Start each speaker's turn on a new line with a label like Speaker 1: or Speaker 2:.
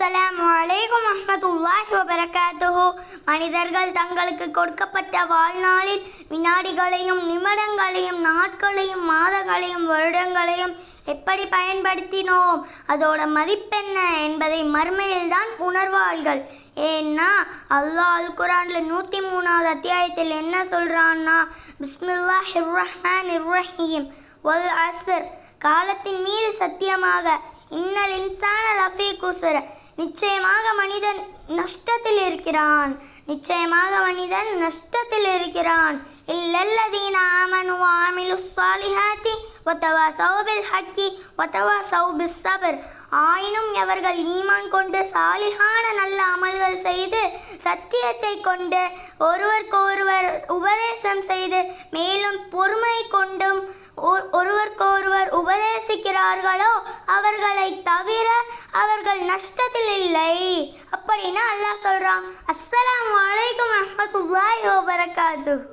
Speaker 1: அஸ்ஸலாமு அலைக்கும் வரஹ்மத்துல்லாஹி வபரகாத்துஹு. மனிதர்கள் தங்களுக்கு கொடுக்கப்பட்ட வாழ்நாளில் வினாடிகளையும் நிமிடங்களையும் நாட்களையும் மாதங்களையும் வருடங்களையும் எப்படி பயன்படுத்தினோம், அதோட மதிப்பென்ன என்பதை மறுமையில் தான் உணர்வார்கள். ஏன்னா அல்லாஹ் அல் குர்ஆன்ல 103வது அத்தியாயத்தில் என்ன சொல்றான்னா, பிஸ்மில்லாஹிர் ரஹ்மானிர் ரஹீம் வல் அஸ்ர், காலத்தின் மீது சத்தியமாக, இன்னல் இன்சான லஃபீ குஸ்ர், நிச்சயமாக மனிதன் நஷ்டத்தில் இருக்கிறான், நிச்சயமாக மனிதன் நஷ்டத்தில் இருக்கிறான். இல்லல்லதீன ஆமனு வ அமிலுஸ் ஸாலிஹாத்தி வதவாஸவ் பில் ஹக்கி வதவாஸவ் பிஸ் ஸப்ர், ஆயினும் எவர்கள் ஈமான் கொண்டு சாலிஹான நல்ல அமல்கள் செய்து சத்தியத்தை கொண்டு ஒருவருக்கொருவர் உபதேசம் செய்து மேலும் பொறுமை கொண்டும் ஒருவருக்கொருவர் உபதேசிக்கிறார்களோ அவர்களை தவிர அவர்கள் நஷ்டத்தில் இல்லை அப்படின்னு அல்லாஹ் சொல்றான். அஸ்ஸலாமு அலைக்கும் வரஹ்மத்துல்லாஹி வபரகாத்துஹு.